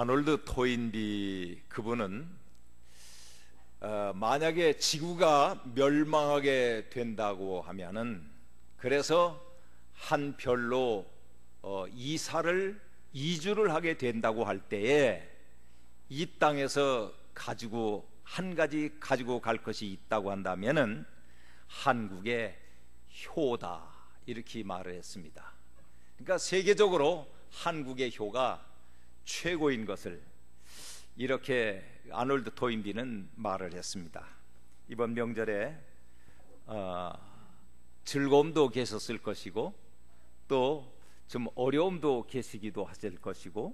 아놀드 토인비 그분은 만약에 지구가 멸망하게 된다고 하면은, 그래서 한 별로 이주를 하게 된다고 할 때에 이 땅에서 한 가지 가지고 갈 것이 있다고 한다면은 한국의 효다, 이렇게 말을 했습니다. 그러니까 세계적으로 한국의 효가 최고인 것을 이렇게 아놀드 토인비는 말을 했습니다. 이번 명절에 즐거움도 계셨을 것이고 또 좀 어려움도 계시기도 하실 것이고,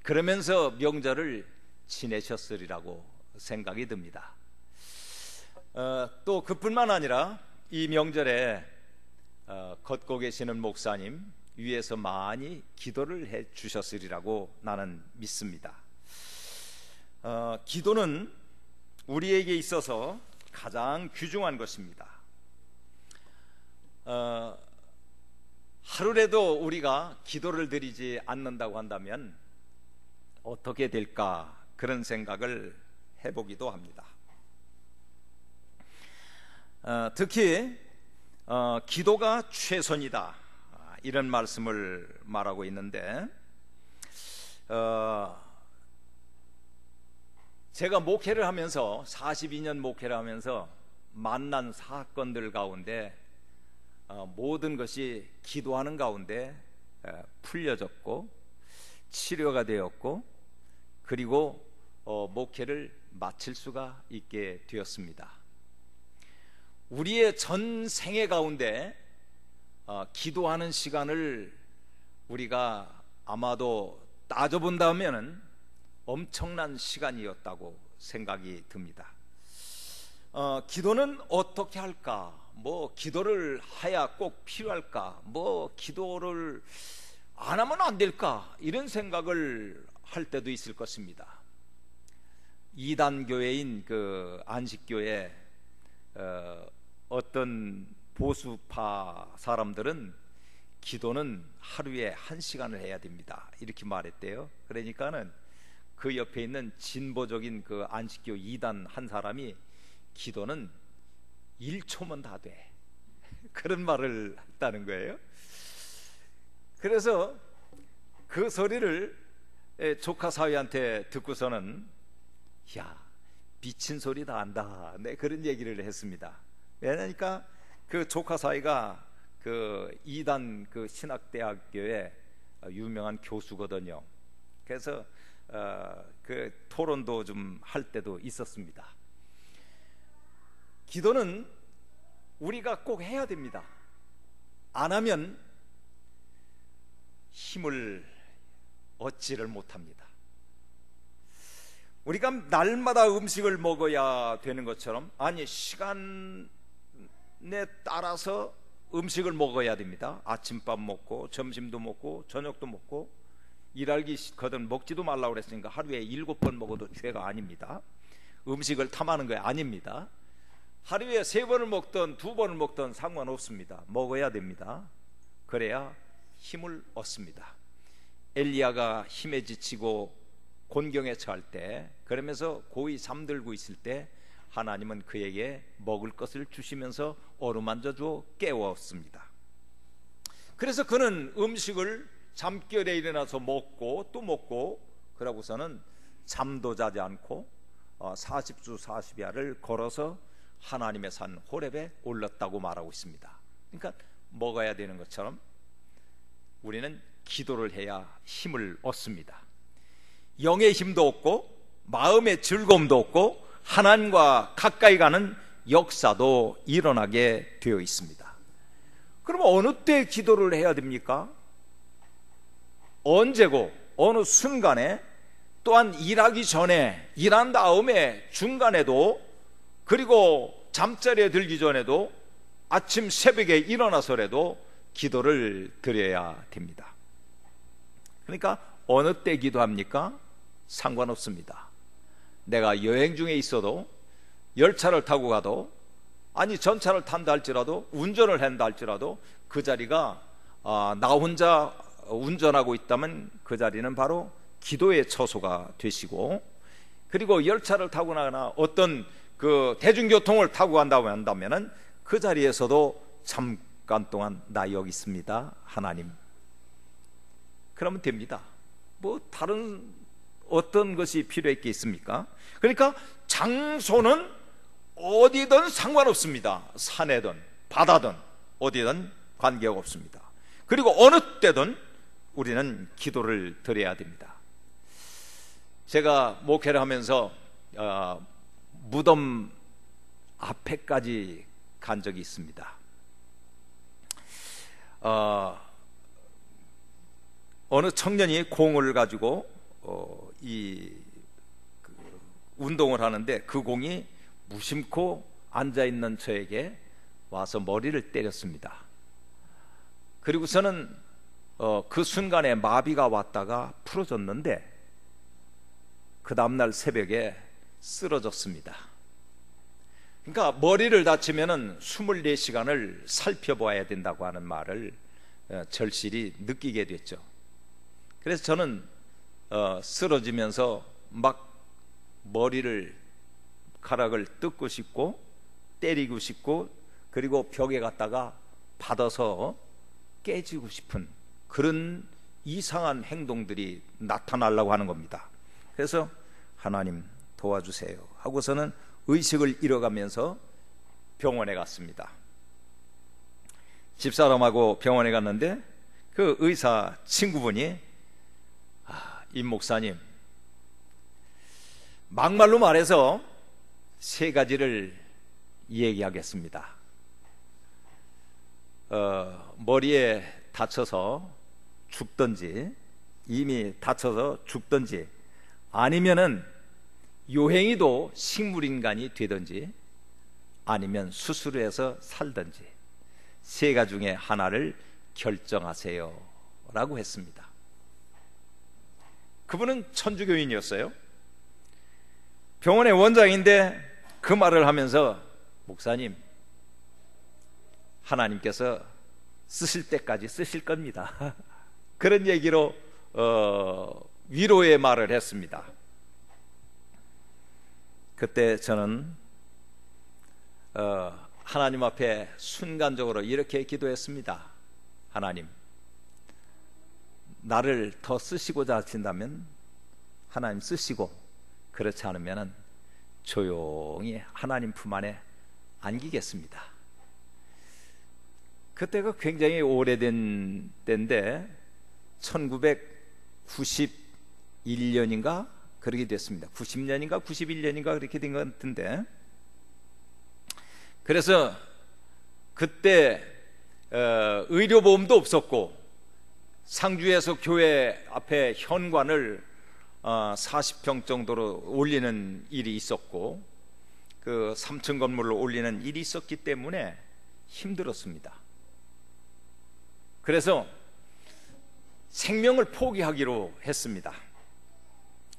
그러면서 명절을 지내셨으리라고 생각이 듭니다. 또 그뿐만 아니라 이 명절에 걷고 계시는 목사님 위에서 많이 기도를 해 주셨으리라고 나는 믿습니다. 기도는 우리에게 있어서 가장 귀중한 것입니다. 하루라도 우리가 기도를 드리지 않는다고 한다면 어떻게 될까, 그런 생각을 해보기도 합니다. 특히 기도가 최선이다, 이런 말씀을 말하고 있는데, 제가 목회를 하면서 42년 목회를 하면서 만난 사건들 가운데 모든 것이 기도하는 가운데 풀려졌고 치료가 되었고, 그리고 목회를 마칠 수가 있게 되었습니다. 우리의 전 생애 가운데 기도하는 시간을 우리가 아마도 따져본다면 엄청난 시간이었다고 생각이 듭니다. 기도는 어떻게 할까? 기도를 해야 꼭 필요할까? 기도를 안 하면 안 될까? 이런 생각을 할 때도 있을 것입니다. 이단 교회인 그 안식교회 어떤 보수파 사람들은 기도는 하루에 1시간을 해야 됩니다, 이렇게 말했대요. 그러니까는 그 옆에 있는 진보적인 그 안식교 이단 한 사람이 기도는 1초면 다 돼, 그런 말을 했다는 거예요. 그래서 그 소리를 조카 사위한테 듣고서는 야, 미친 소리 다 안다, 네, 그런 얘기를 했습니다. 왜냐니까 그 조카 사위가 그 이단 그 신학대학교의 유명한 교수거든요. 그래서 그 토론도 좀 할 때도 있었습니다. 기도는 우리가 꼭 해야 됩니다. 안 하면 힘을 얻지를 못합니다. 우리가 날마다 음식을 먹어야 되는 것처럼, 아니, 시간에 따라서 음식을 먹어야 됩니다. 아침밥 먹고 점심도 먹고 저녁도 먹고, 일하기 싫거든 먹지도 말라고 그랬으니까 하루에 7번 먹어도 죄가 아닙니다. 음식을 탐하는 거 아닙니다. 하루에 3번을 먹든 2번을 먹든 상관없습니다. 먹어야 됩니다. 그래야 힘을 얻습니다. 엘리야가 힘에 지치고 곤경에 처할 때, 그러면서 고이 잠들고 있을 때 하나님은 그에게 먹을 것을 주시면서 어루만져 주어 깨웠습니다. 그래서 그는 음식을 잠결에 일어나서 먹고 또 먹고, 그러고서는 잠도 자지 않고 40주 40야를 걸어서 하나님의 산 호렙에 올랐다고 말하고 있습니다. 그러니까 먹어야 되는 것처럼 우리는 기도를 해야 힘을 얻습니다. 영의 힘도 얻고 마음의 즐거움도 얻고 하나님과 가까이 가는 역사도 일어나게 되어 있습니다. 그러면 어느 때 기도를 해야 됩니까? 언제고 어느 순간에, 또한 일하기 전에, 일한 다음에, 중간에도, 그리고 잠자리에 들기 전에도, 아침 새벽에 일어나서라도 기도를 드려야 됩니다. 그러니까 어느 때 기도합니까? 상관없습니다. 내가 여행 중에 있어도, 열차를 타고 가도, 아니 전차를 탄다 할지라도, 운전을 한다 할지라도 그 자리가 나 혼자 운전하고 있다면 그 자리는 바로 기도의 처소가 되시고, 그리고 열차를 타고 나거나 어떤 그 대중교통을 타고 간다고 한다면은 그 자리에서도 잠깐 동안 나 여기 있습니다 하나님, 그러면 됩니다. 뭐 다른 어떤 것이 필요했겠습니까? 그러니까 장소는 어디든 상관없습니다. 산에든 바다든 어디든 관계없습니다. 그리고 어느 때든 우리는 기도를 드려야 됩니다. 제가 목회를 하면서 무덤 앞에까지 간 적이 있습니다. 어느 청년이 공을 가지고 운동을 하는데 그 공이 무심코 앉아있는 저에게 와서 머리를 때렸습니다. 그리고서는 그 순간에 마비가 왔다가 풀어졌는데 그 다음날 새벽에 쓰러졌습니다. 그러니까 머리를 다치면은 24시간을 살펴봐야 된다고 하는 말을 절실히 느끼게 됐죠. 그래서 저는 쓰러지면서 막 머리카락을 뜯고 싶고 때리고 싶고, 그리고 벽에 갖다가 받아서 깨지고 싶은 그런 이상한 행동들이 나타나려고 하는 겁니다. 그래서 하나님 도와주세요 하고서는 의식을 잃어가면서 병원에 갔습니다. 집사람하고 병원에 갔는데 그 의사 친구분이 임 목사님, 막말로 말해서 3가지를 얘기하겠습니다. 머리에 다쳐서 죽든지, 이미 다쳐서 죽든지, 아니면은 요행이도 식물인간이 되든지, 아니면 수술해서 살든지 3가지 중에 하나를 결정하세요 라고 했습니다. 그분은 천주교인이었어요. 병원의 원장인데 그 말을 하면서 목사님, 하나님께서 쓰실 때까지 쓰실 겁니다 그런 얘기로 위로의 말을 했습니다. 그때 저는 하나님 앞에 순간적으로 이렇게 기도했습니다. 하나님, 나를 더 쓰시고자 하신다면 하나님 쓰시고, 그렇지 않으면 조용히 하나님 품 안에 안기겠습니다. 그때가 굉장히 오래된 때인데 1991년인가 그렇게 됐습니다. 90년인가 91년인가 그렇게 된 것 같은데, 그래서 그때 의료보험도 없었고 상주에서 교회 앞에 현관을 40평 정도로 올리는 일이 있었고 그 3층 건물로 올리는 일이 있었기 때문에 힘들었습니다. 그래서 생명을 포기하기로 했습니다.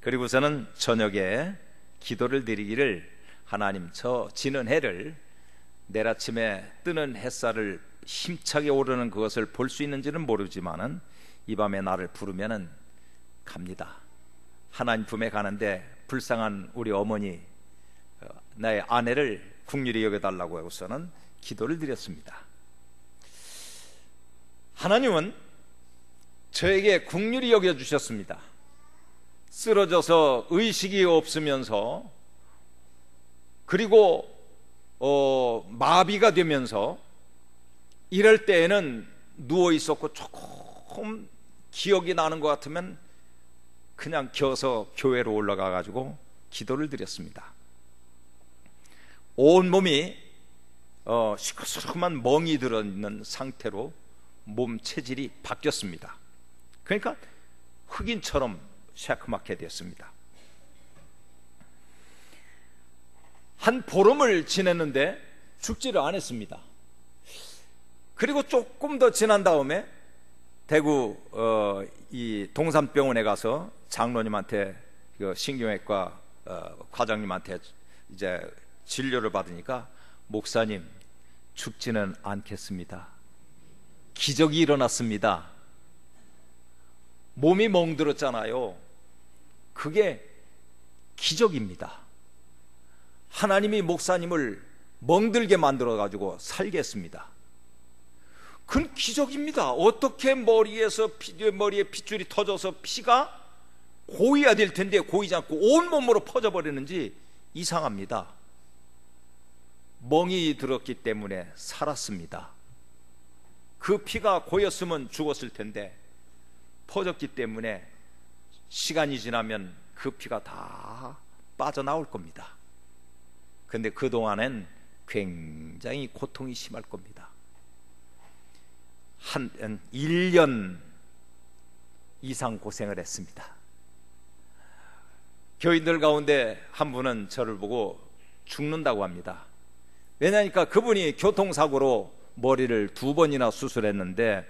그리고서는 저녁에 기도를 드리기를, 하나님, 저 지는 해를, 내일 아침에 뜨는 햇살을 힘차게 오르는 그것을 볼 수 있는지는 모르지만은 이 밤에 나를 부르면은 갑니다. 하나님 품에 가는데 불쌍한 우리 어머니, 나의 아내를 긍휼히 여겨달라고 하고서는 기도를 드렸습니다. 하나님은 저에게 긍휼히 여겨주셨습니다. 쓰러져서 의식이 없으면서, 그리고 마비가 되면서, 이럴 때에는 누워 있었고 조금 기억이 나는 것 같으면 그냥 겨서 교회로 올라가 가지고 기도를 드렸습니다. 온 몸이 시커먼 멍이 들어있는 상태로 몸 체질이 바뀌었습니다. 그러니까 흑인처럼 새카맣게 됐습니다. 한 보름을 지냈는데 죽지를 않았습니다. 그리고 조금 더 지난 다음에 대구 이 동산병원에 가서 장로님한테, 신경외과 과장님한테 이제 진료를 받으니까, 목사님, 죽지는 않겠습니다. 기적이 일어났습니다. 몸이 멍들었잖아요. 그게 기적입니다. 하나님이 목사님을 멍들게 만들어 가지고 살게 했습니다. 그건 기적입니다. 어떻게 머리에 핏줄이 터져서 피가 고여야 될 텐데 고이지 않고 온몸으로 퍼져버리는지 이상합니다. 멍이 들었기 때문에 살았습니다. 그 피가 고였으면 죽었을 텐데 퍼졌기 때문에 시간이 지나면 그 피가 다 빠져나올 겁니다. 근데 그동안엔 굉장히 고통이 심할 겁니다. 한 1년 이상 고생을 했습니다. 교인들 가운데 한 분은 저를 보고 죽는다고 합니다. 왜냐니까 그분이 교통사고로 머리를 2번이나 수술했는데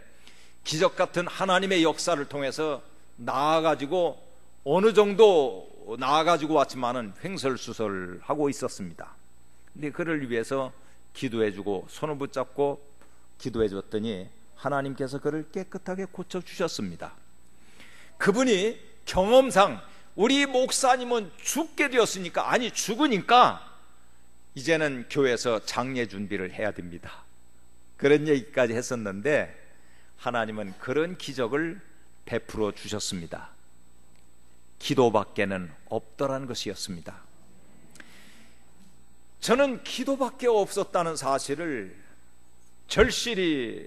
기적 같은 하나님의 역사를 통해서 나아가지고 어느 정도 나아가지고 왔지만은 횡설수설하고 있었습니다. 근데 그를 위해서 기도해주고 손을 붙잡고 기도해줬더니 하나님께서 그를 깨끗하게 고쳐주셨습니다. 그분이 경험상 우리 목사님은 죽게 되었으니까, 아니 죽으니까 이제는 교회에서 장례 준비를 해야 됩니다, 그런 얘기까지 했었는데 하나님은 그런 기적을 베풀어 주셨습니다. 기도밖에는 없더라는 것이었습니다. 저는 기도밖에 없었다는 사실을 절실히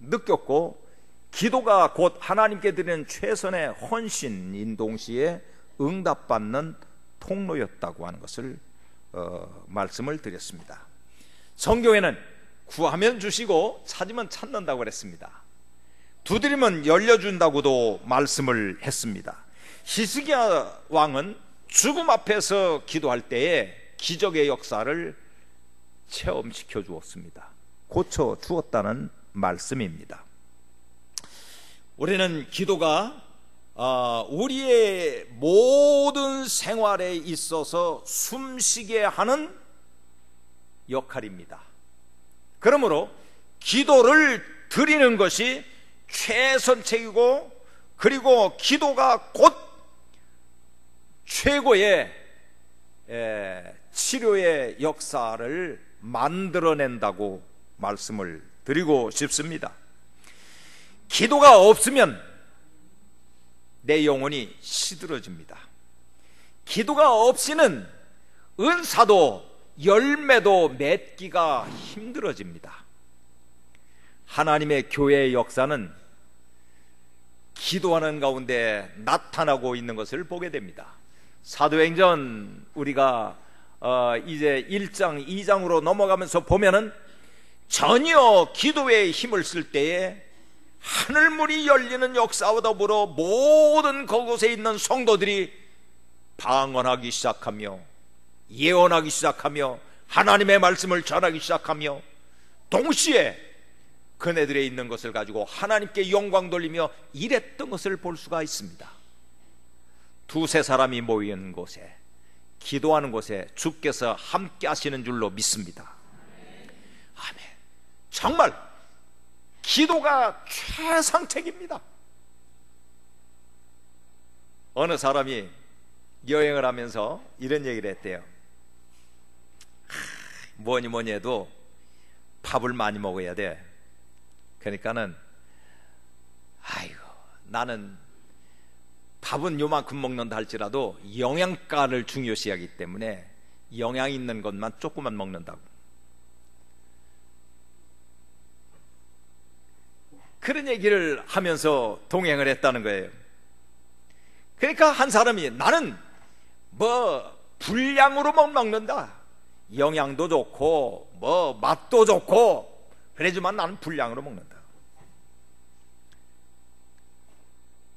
느꼈고, 기도가 곧 하나님께 드리는 최선의 헌신인 동시에 응답받는 통로였다고 하는 것을 말씀을 드렸습니다. 성경에는 구하면 주시고 찾으면 찾는다고 그랬습니다. 두드리면 열려준다고도 말씀을 했습니다. 히스기야 왕은 죽음 앞에서 기도할 때에 기적의 역사를 체험시켜 주었습니다. 고쳐 주었다는 말씀입니다. 우리는 기도가 우리의 모든 생활에 있어서 숨쉬게 하는 역할입니다. 그러므로 기도를 드리는 것이 최선책이고, 그리고 기도가 곧 최고의 치료의 역사를 만들어낸다고 말씀을 드리고 싶습니다. 기도가 없으면 내 영혼이 시들어집니다. 기도가 없이는 은사도 열매도 맺기가 힘들어집니다. 하나님의 교회의 역사는 기도하는 가운데 나타나고 있는 것을 보게 됩니다. 사도행전 우리가 이제 1장, 2장으로 넘어가면서 보면은 전혀 기도에 힘을 쓸 때에 하늘문이 열리는 역사와 더불어 모든 그곳에 있는 성도들이 방언하기 시작하며 예언하기 시작하며 하나님의 말씀을 전하기 시작하며 동시에 그네들에 있는 것을 가지고 하나님께 영광 돌리며 일했던 것을 볼 수가 있습니다. 2-3 사람이 모이는 곳에, 기도하는 곳에 주께서 함께 하시는 줄로 믿습니다. 아멘. 정말 기도가 최상책입니다. 어느 사람이 여행을 하면서 이런 얘기를 했대요. 뭐니 뭐니 해도 밥을 많이 먹어야 돼. 그러니까는 아이고, 나는 밥은 요만큼 먹는다 할지라도 영양가를 중요시하기 때문에 영양 있는 것만 조금만 먹는다고. 그런 얘기를 하면서 동행을 했다는 거예요. 그러니까 한 사람이 나는 뭐 분량으로만 먹는다, 영양도 좋고 뭐 맛도 좋고 그래지만 나는 분량으로 먹는다.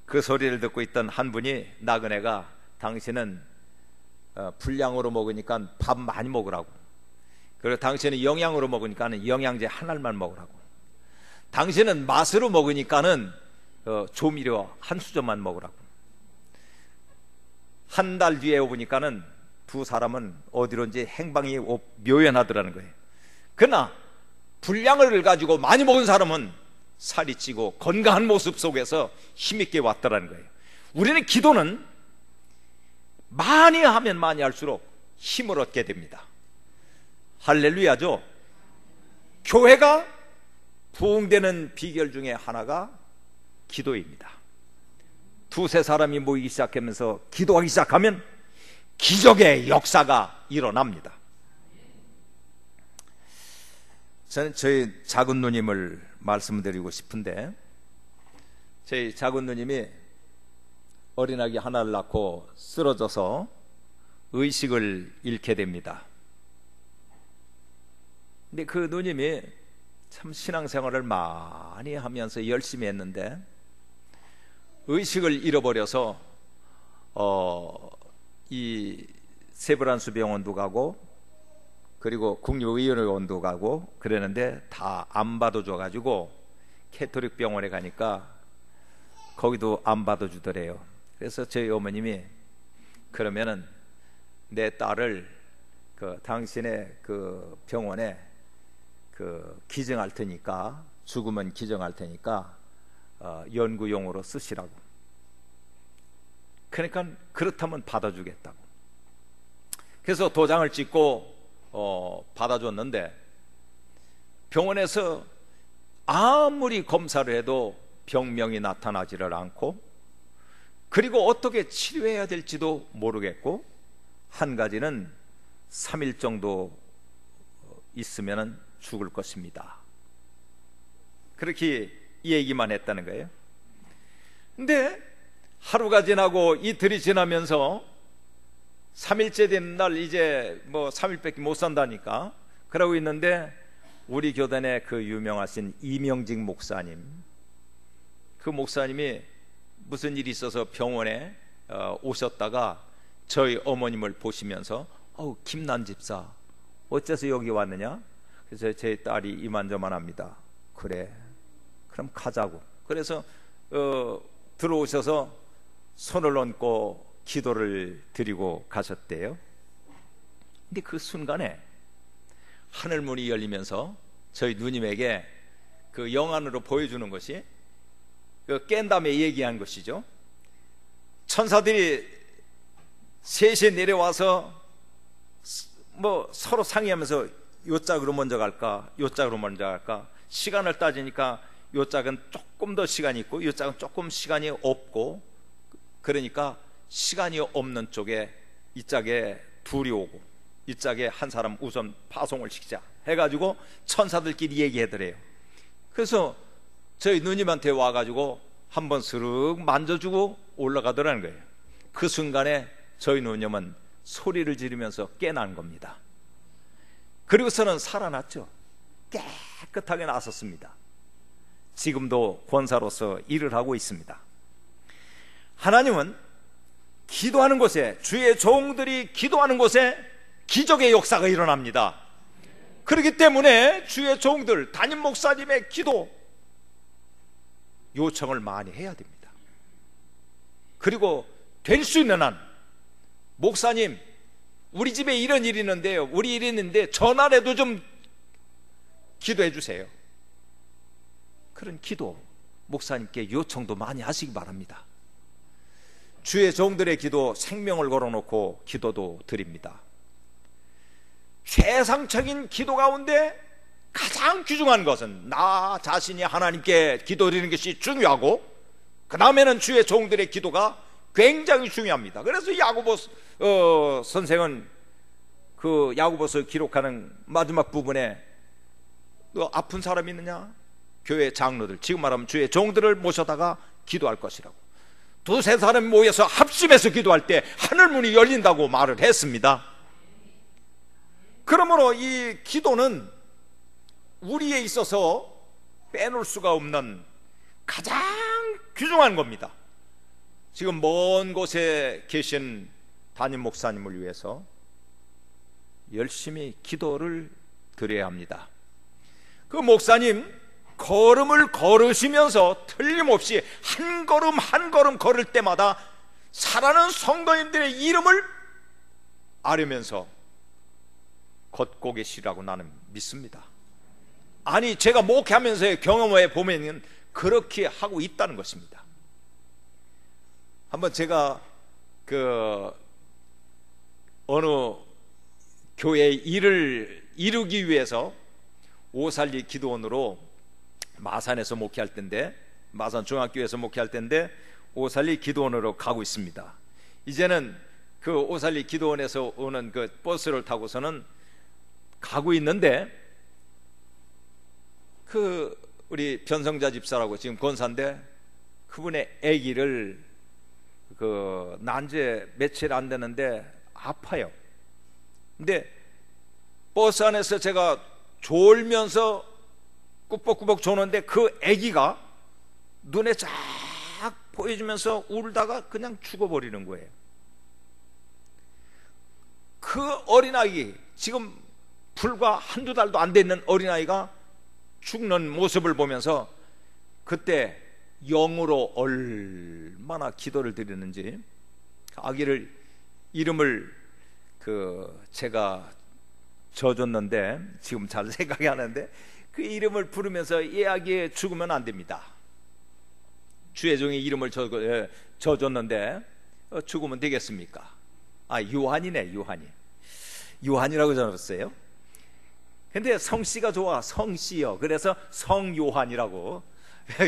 그 소리를 듣고 있던 한 분이 나그네가 당신은 분량으로 먹으니까 밥 많이 먹으라고, 그리고 당신은 영양으로 먹으니까는 영양제 한 알만 먹으라고, 당신은 맛으로 먹으니까는 조미료 한 수저만 먹으라고. 한 달 뒤에 오니까는 2 사람은 어디론지 행방이 묘연하더라는 거예요. 그러나 분량을 가지고 많이 먹은 사람은 살이 찌고 건강한 모습 속에서 힘있게 왔더라는 거예요. 우리는 기도는 많이 하면 많이 할수록 힘을 얻게 됩니다. 할렐루야죠. 교회가 부흥되는 비결 중에 하나가 기도입니다. 두세 사람이 모이기 시작하면서 기도하기 시작하면 기적의 역사가 일어납니다. 저는 저희 작은 누님을 말씀드리고 싶은데, 저희 작은 누님이 어린아기 하나를 낳고 쓰러져서 의식을 잃게 됩니다. 근데 그 누님이 참 신앙생활을 많이 하면서 열심히 했는데 의식을 잃어버려서 이 세브란스 병원도 가고 그리고 국립의료원도 가고 그랬는데 다 안 받아줘가지고 캐토릭 병원에 가니까 거기도 안 받아주더래요. 그래서 저희 어머님이 그러면은 내 딸을 당신의 그 병원에 기증할 테니까, 죽으면 기증할 테니까 연구용으로 쓰시라고. 그러니까 그렇다면 받아주겠다고. 그래서 도장을 찍고 받아줬는데 병원에서 아무리 검사를 해도 병명이 나타나지를 않고, 그리고 어떻게 치료해야 될지도 모르겠고, 한 가지는 3일 정도 있으면 죽을 것입니다. 그렇게 얘기만 했다는 거예요. 근데 하루가 지나고 이틀이 지나면서 3일째 된 날 이제 뭐 3일밖에 못 산다니까 그러고 있는데, 우리 교단의 그 유명하신 이명직 목사님, 그 목사님이 무슨 일이 있어서 병원에 오셨다가 저희 어머님을 보시면서 김난 집사 어째서 여기 왔느냐? 그래서 제 딸이 이만저만합니다. 그래, 그럼 가자고. 그래서 들어오셔서 손을 얹고 기도를 드리고 가셨대요. 근데 그 순간에 하늘문이 열리면서 저희 누님에게 그 영안으로 보여주는 것이 깬 다음에 얘기한 것이죠. 천사들이 셋이 내려와서 뭐 서로 상의하면서 요 짝으로 먼저 갈까, 요 짝으로 먼저 갈까. 시간을 따지니까 요 짝은 조금 더 시간이 있고 요 짝은 조금 시간이 없고, 그러니까 시간이 없는 쪽에 이 짝에 둘이 오고 이 짝에 한 사람 우선 파송을 시키자 해가지고 천사들끼리 얘기하더래요. 그래서 저희 누님한테 와가지고 한번 스르륵 만져주고 올라가더라는 거예요. 그 순간에 저희 누님은 소리를 지르면서 깨난 겁니다. 그리고서는 살아났죠. 깨끗하게 나섰습니다. 지금도 권사로서 일을 하고 있습니다. 하나님은 기도하는 곳에, 주의 종들이 기도하는 곳에 기적의 역사가 일어납니다. 그렇기 때문에 주의 종들, 담임 목사님의 기도 요청을 많이 해야 됩니다. 그리고 될 수 있는 한, 목사님 우리 집에 이런 일이 있는데요, 우리 일이 있는데 전화라도 좀 기도해 주세요. 그런 기도 목사님께 요청도 많이 하시기 바랍니다. 주의 종들의 기도, 생명을 걸어놓고 기도도 드립니다. 최상적인 기도 가운데 가장 귀중한 것은 나 자신이 하나님께 기도드리는 것이 중요하고, 그 다음에는 주의 종들의 기도가 굉장히 중요합니다. 그래서 야고보 선생은 그 야고보서 기록하는 마지막 부분에 아픈 사람이 있느냐? 교회 장로들, 지금 말하면 주의 종들을 모셔다가 기도할 것이라고. 두세 사람이 모여서 합심해서 기도할 때 하늘문이 열린다고 말을 했습니다. 그러므로 이 기도는 우리에 있어서 빼놓을 수가 없는 가장 귀중한 겁니다. 지금 먼 곳에 계신 담임 목사님을 위해서 열심히 기도를 드려야 합니다. 그 목사님 걸음을 걸으시면서 틀림없이 한 걸음 한 걸음 걸을 때마다 살아난 성도님들의 이름을 아뢰면서 걷고 계시라고 나는 믿습니다. 아니, 제가 목회하면서의 경험에 보면 그렇게 하고 있다는 것입니다. 한번 제가 어느 교회의 일을 이루기 위해서 오살리 기도원으로 마산에서 목회할 때인데, 마산 중학교에서 목회할 때인데 오살리 기도원으로 가고 있습니다. 이제는 그 오살리 기도원에서 오는 그 버스를 타고서는 가고 있는데, 그 우리 변성자 집사라고 지금 권사인데, 그분의 아기를 난지 며칠 안 되는데 아파요. 근데 버스 안에서 제가 졸면서 꾸벅꾸벅 조는데 그 아기가 눈에 쫙 보여주면서 울다가 그냥 죽어버리는 거예요. 그 어린아이, 지금 불과 한두 달도 안 되는 어린아이가 죽는 모습을 보면서 그때 영으로 얼마나 기도를 드리는지, 아기를 이름을 제가 져줬는데 지금 잘 생각이 안 나는데, 그 이름을 부르면서 이 아기 죽으면 안 됩니다. 주의 종이 이름을 져줬는데 죽으면 되겠습니까? 유한이네, 유한이라고 적었어요. 근데 성씨가 좋아, 성씨요. 그래서 성요한이라고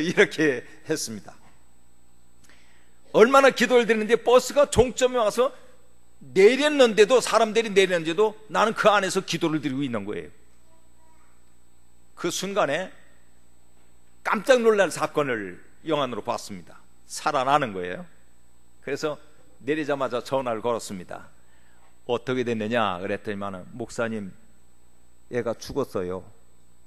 이렇게 했습니다. 얼마나 기도를 드리는데 버스가 종점에 와서 내렸는데도, 사람들이 내렸는데도 나는 그 안에서 기도를 드리고 있는 거예요. 그 순간에 깜짝 놀랄 사건을 영안으로 봤습니다. 살아나는 거예요. 그래서 내리자마자 전화를 걸었습니다. 어떻게 됐느냐 그랬더니만, 목사님, 애가 죽었어요.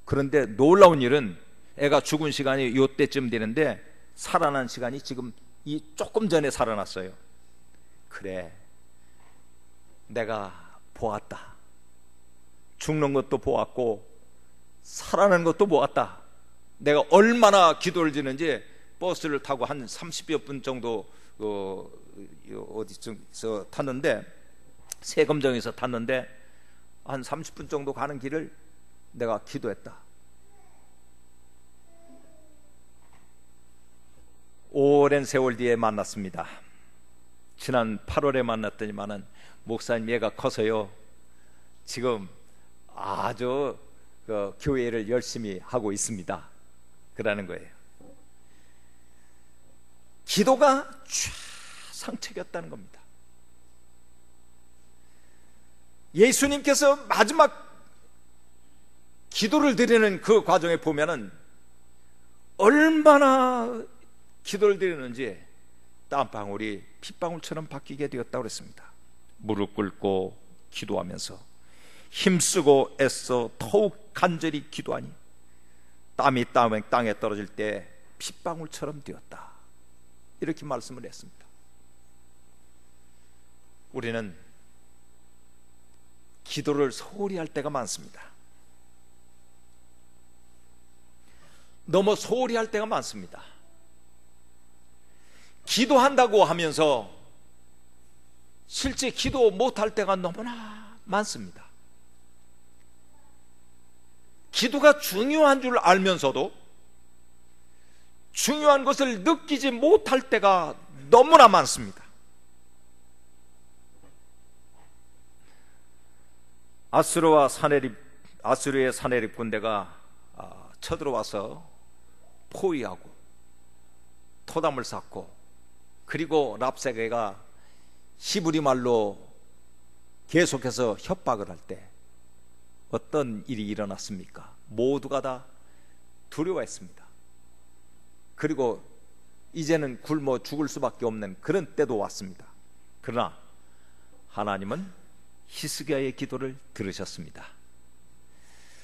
그런데 놀라운 일은 애가 죽은 시간이 요때쯤 되는데 살아난 시간이 지금 조금 전에 살아났어요. 그래, 내가 보았다. 죽는 것도 보았고 살아나는 것도 보았다. 내가 얼마나 기도를 드리는지. 버스를 타고 한 30여 분 정도 어디서 탔는데, 세검정에서 탔는데 한 30분 정도 가는 길을 내가 기도했다. 오랜 세월 뒤에 만났습니다. 지난 8월에 만났더니만은, 목사님, 얘가 커서요 지금 아주 교회를 열심히 하고 있습니다. 그러는 거예요. 기도가 상책이었다는 겁니다. 예수님께서 마지막 기도를 드리는 그 과정에 보면은 얼마나 기도를 드리는지 땀방울이 핏방울처럼 바뀌게 되었다고 그랬습니다. 무릎 꿇고 기도하면서 힘쓰고 애써 더욱 간절히 기도하니 땀이 땅에 떨어질 때 핏방울처럼 되었다. 이렇게 말씀을 했습니다. 우리는 기도를 소홀히 할 때가 많습니다. 너무 소홀히 할 때가 많습니다. 기도한다고 하면서 실제 기도 못할 때가 너무나 많습니다. 기도가 중요한 줄 알면서도 중요한 것을 느끼지 못할 때가 너무나 많습니다. 아수르의 사내립 군대가 쳐들어와서 포위하고 토담을 쌓고, 그리고 랍세게가 히브리 말로 계속해서 협박을 할 때 어떤 일이 일어났습니까? 모두가 다 두려워했습니다. 그리고 이제는 굶어 죽을 수밖에 없는 그런 때도 왔습니다. 그러나 하나님은 히스기야의 기도를 들으셨습니다.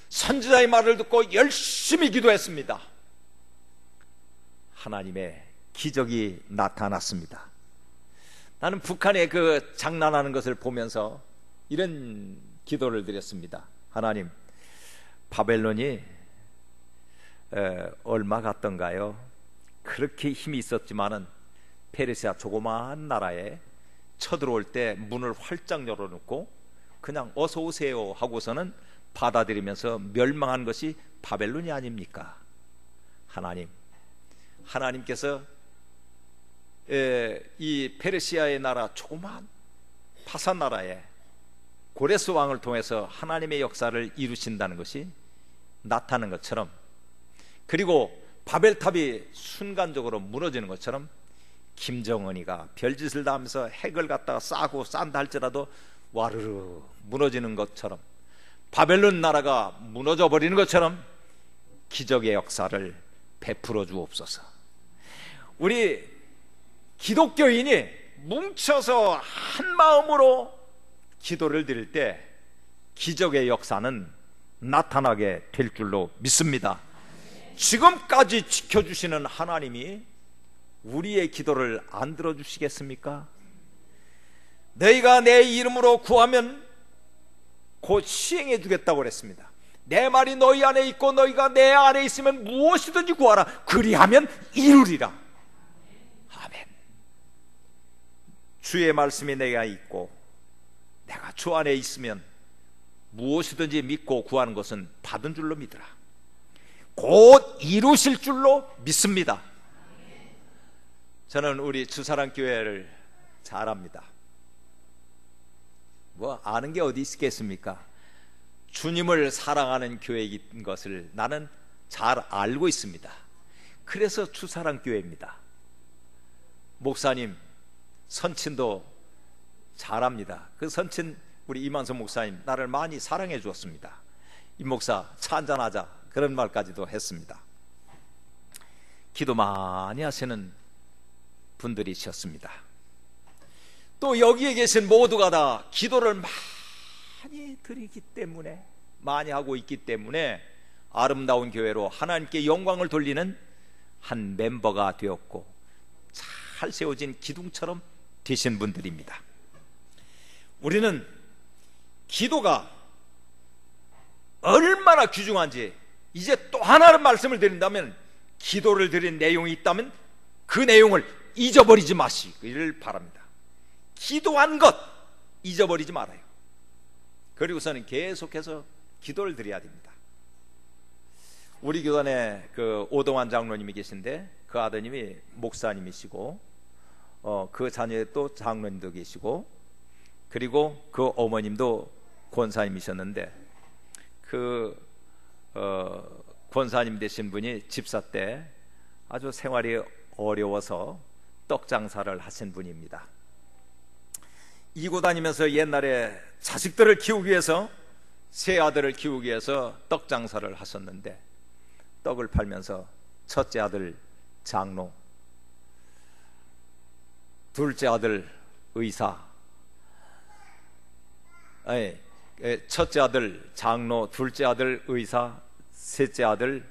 선지자의 말을 듣고 열심히 기도했습니다. 하나님의 기적이 나타났습니다. 나는 북한의 그 장난하는 것을 보면서 이런 기도를 드렸습니다. 하나님, 바벨론이 얼마 같던가요? 그렇게 힘이 있었지만은 페르시아 조그마한 나라에 쳐들어올 때 문을 활짝 열어놓고 그냥 어서 오세요 하고서는 받아들이면서 멸망한 것이 바벨론이 아닙니까? 하나님께서 이 페르시아의 나라, 조그마한 파산 나라에 고레스 왕을 통해서 하나님의 역사를 이루신다는 것이 나타나는 것처럼, 그리고 바벨탑이 순간적으로 무너지는 것처럼 김정은이가 별짓을 다 하면서 핵을 갖다가 싸고 싼다 할지라도 와르르 무너지는 것처럼, 바벨론 나라가 무너져 버리는 것처럼 기적의 역사를 베풀어 주옵소서. 우리 기독교인이 뭉쳐서 한 마음으로 기도를 드릴 때 기적의 역사는 나타나게 될 줄로 믿습니다. 지금까지 지켜주시는 하나님이 우리의 기도를 안 들어주시겠습니까? 너희가 내 이름으로 구하면 곧 시행해 주겠다고 그랬습니다. 내 말이 너희 안에 있고 너희가 내 안에 있으면 무엇이든지 구하라. 그리하면 이루리라. 아멘. 주의 말씀이 내가 있고 내가 주 안에 있으면 무엇이든지 믿고 구하는 것은 받은 줄로 믿으라. 곧 이루실 줄로 믿습니다. 저는 우리 주사랑교회를 잘 압니다. 뭐 아는 게 어디 있겠습니까? 주님을 사랑하는 교회인 것을 나는 잘 알고 있습니다. 그래서 주사랑교회입니다. 목사님, 선친도 잘합니다. 그 선친 우리 이만선 목사님 나를 많이 사랑해 주었습니다. 임 목사 차 한잔하자 그런 말까지도 했습니다. 기도 많이 하시는 분들이셨습니다. 또 여기에 계신 모두가 다 기도를 많이 드리기 때문에, 많이 하고 있기 때문에 아름다운 교회로 하나님께 영광을 돌리는 한 멤버가 되었고 잘 세워진 기둥처럼 되신 분들입니다. 우리는 기도가 얼마나 귀중한지 이제 또 하나의 말씀을 드린다면, 기도를 드린 내용이 있다면 그 내용을 잊어버리지 마시기를 바랍니다. 기도한 것 잊어버리지 말아요. 그리고서는 계속해서 기도를 드려야 됩니다. 우리 교단에 그 오동환 장로님이 계신데 그 아드님이 목사님이시고 그 자녀에 또 장로님도 계시고, 그리고 그 어머님도 권사님이셨는데 그 권사님 되신 분이 집사 때 아주 생활이 어려워서 떡 장사를 하신 분입니다. 이고 다니면서 옛날에 자식들을 키우기 위해서, 세 아들을 키우기 위해서 떡 장사를 하셨는데 떡을 팔면서 첫째 아들 장로, 둘째 아들 의사, 첫째 아들 장로, 둘째 아들 의사, 셋째 아들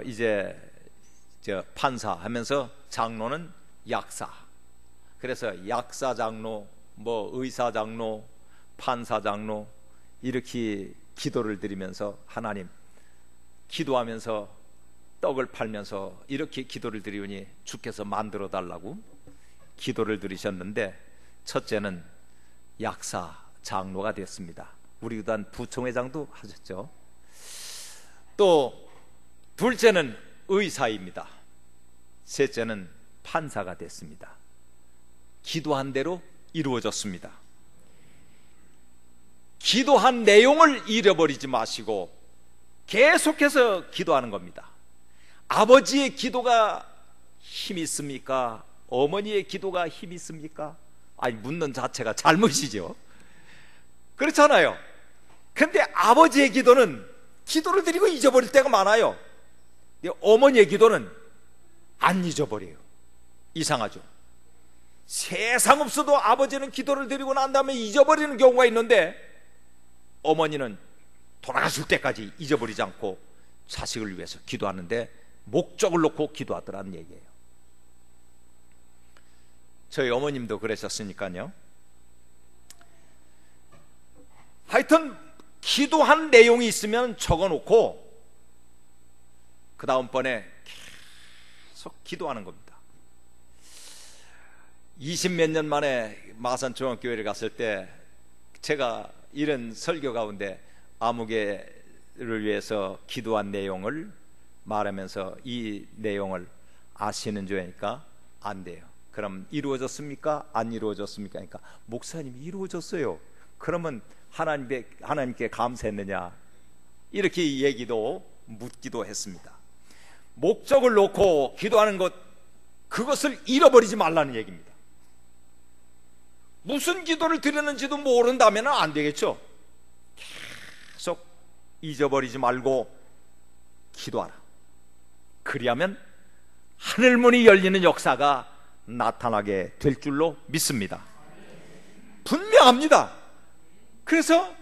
이제 판사 하면서 장로는 약사. 그래서 약사 장로, 뭐 의사 장로, 판사 장로 이렇게 기도를 드리면서, 하나님 기도하면서 떡을 팔면서 이렇게 기도를 드리오니 주께서 만들어 달라고 기도를 드리셨는데, 첫째는 약사 장로가 됐습니다. 우리 교단 부총회장도 하셨죠. 또 둘째는 의사입니다. 셋째는 판사가 됐습니다. 기도한 대로 이루어졌습니다. 기도한 내용을 잃어버리지 마시고 계속해서 기도하는 겁니다. 아버지의 기도가 힘이 있습니까? 어머니의 기도가 힘이 있습니까? 아니, 묻는 자체가 잘못이죠. 그렇잖아요. 근데 아버지의 기도는 기도를 드리고 잊어버릴 때가 많아요. 어머니의 기도는 안 잊어버려요. 이상하죠. 세상 없어도 아버지는 기도를 드리고 난 다음에 잊어버리는 경우가 있는데, 어머니는 돌아가실 때까지 잊어버리지 않고 자식을 위해서 기도하는데 목적을 놓고 기도하더라는 얘기예요. 저희 어머님도 그러셨으니까요. 하여튼 기도한 내용이 있으면 적어놓고 그 다음번에 계속 기도하는 겁니다. 20몇 년 만에 마산중앙교회를 갔을 때 제가 이런 설교 가운데 아무개를 위해서 기도한 내용을 말하면서 이 내용을 아시는 줄 아니까 안 돼요. 그럼 이루어졌습니까? 안 이루어졌습니까? 그러니까 목사님이 이루어졌어요. 그러면 하나님께 감사했느냐? 이렇게 얘기도 묻기도 했습니다. 목적을 놓고 기도하는 것, 그것을 잃어버리지 말라는 얘기입니다. 무슨 기도를 드렸는지도 모른다면 안 되겠죠. 계속 잊어버리지 말고 기도하라. 그리하면 하늘문이 열리는 역사가 나타나게 될 줄로 믿습니다. 분명합니다. 그래서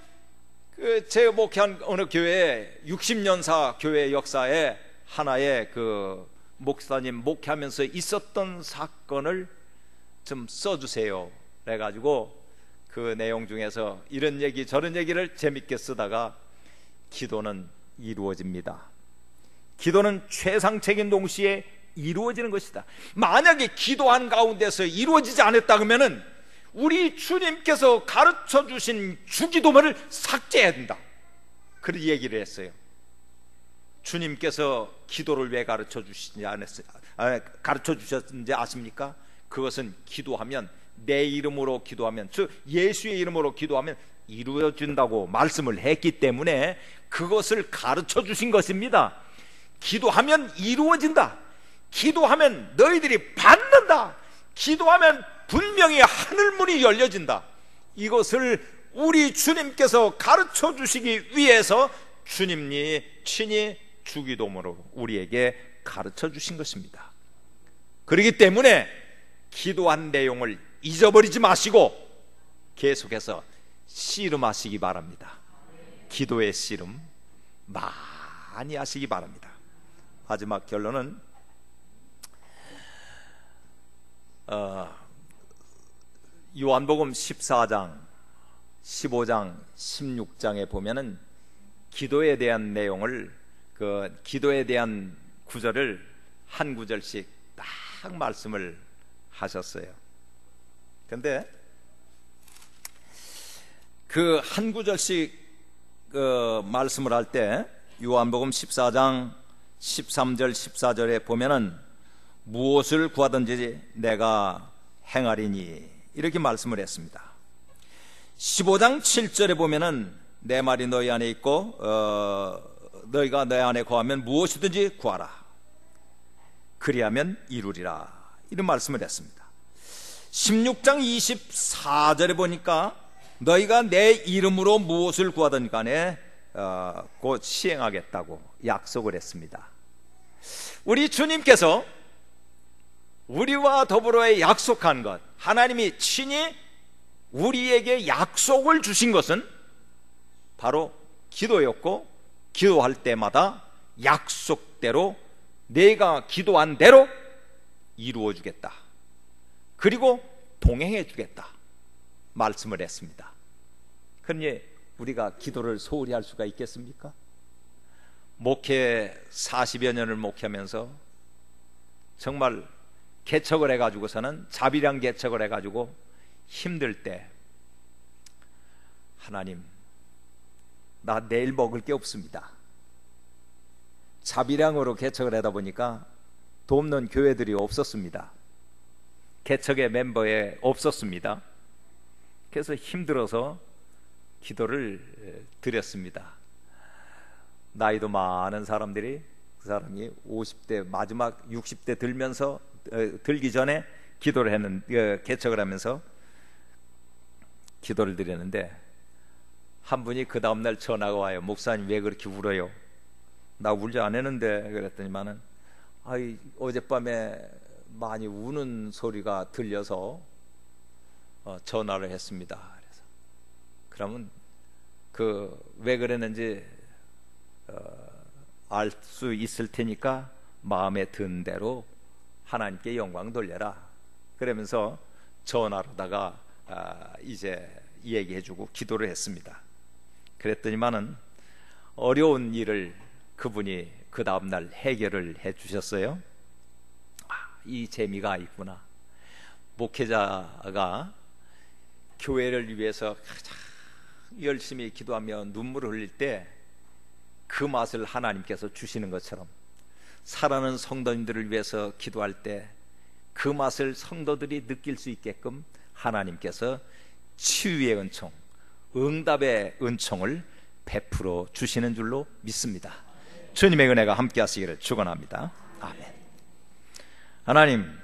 제가 목회한 어느 교회에 60년사 교회 역사에 하나의 그 목사님 목회하면서 있었던 사건을 좀 써주세요 그래가지고 그 내용 중에서 이런 얘기 저런 얘기를 재밌게 쓰다가 기도는 이루어집니다. 기도는 최상책인 동시에 이루어지는 것이다. 만약에 기도한 가운데서 이루어지지 않았다 그러면은 우리 주님께서 가르쳐 주신 주기도문을 삭제해야 된다. 그런 얘기를 했어요. 주님께서 기도를 왜 가르쳐 주셨는지 아십니까? 그것은 기도하면, 내 이름으로 기도하면, 즉 예수의 이름으로 기도하면 이루어진다고 말씀을 했기 때문에 그것을 가르쳐 주신 것입니다. 기도하면 이루어진다. 기도하면 너희들이 받는다. 기도하면 분명히 하늘문이 열려진다. 이것을 우리 주님께서 가르쳐 주시기 위해서 주님이 친히 주기도문으로 우리에게 가르쳐 주신 것입니다. 그렇기 때문에 기도한 내용을 잊어버리지 마시고 계속해서 씨름하시기 바랍니다. 기도의 씨름 많이 하시기 바랍니다. 마지막 결론은 요한복음 14장, 15장, 16장에 보면은 기도에 대한 내용을, 그 기도에 대한 구절을 한 구절씩 딱 말씀을 하셨어요. 근데 그 한 구절씩 말씀을 할 때 요한복음 14장 13절 14절에 보면은 무엇을 구하든지 내가 행하리니 이렇게 말씀을 했습니다. 15장 7절에 보면은 내 말이 너희 안에 있고 너희가 내 안에 거하면 무엇이든지 구하라. 그리하면 이루리라. 이런 말씀을 했습니다. 16장 24절에 보니까 너희가 내 이름으로 무엇을 구하든 간에 곧 시행하겠다고 약속을 했습니다. 우리 주님께서 우리와 더불어 약속한 것, 하나님이 친히 우리에게 약속을 주신 것은 바로 기도였고, 기도할 때마다 약속대로 내가 기도한 대로 이루어 주겠다. 그리고 동행해 주겠다 말씀을 했습니다. 그러니 우리가 기도를 소홀히 할 수가 있겠습니까? 목회 40여 년을 목회하면서 정말 개척을 해가지고서는 자비량 개척을 해가지고 힘들 때 하나님, 나 내일 먹을 게 없습니다. 자비량으로 개척을 하다 보니까 돕는 교회들이 없었습니다. 개척의 멤버에 없었습니다. 그래서 힘들어서 기도를 드렸습니다. 나이도 많은 사람들이, 그 사람이 50대 마지막 60대 들기 전에 기도를 개척을 하면서 기도를 드렸는데 한 분이 그 다음날 전화가 와요. 목사님 왜 그렇게 울어요? 나 울지 않았는데. 그랬더니만은 어젯밤에 많이 우는 소리가 들려서 전화를 했습니다. 그래서 그러면 왜 그랬는지 알 수 있을 테니까 마음에 든 대로 하나님께 영광 돌려라. 그러면서 전화로다가 이제 얘기해주고 기도를 했습니다. 그랬더니만은 어려운 일을 그분이 그 다음날 해결을 해주셨어요. 이 재미가 있구나. 목회자가 교회를 위해서 가장 열심히 기도하며 눈물을 흘릴 때 그 맛을 하나님께서 주시는 것처럼 사랑하는 성도님들을 위해서 기도할 때 그 맛을 성도들이 느낄 수 있게끔 하나님께서 치유의 은총, 응답의 은총을 베풀어 주시는 줄로 믿습니다. 주님의 은혜가 함께 하시기를 축원합니다. 아멘. 하나님,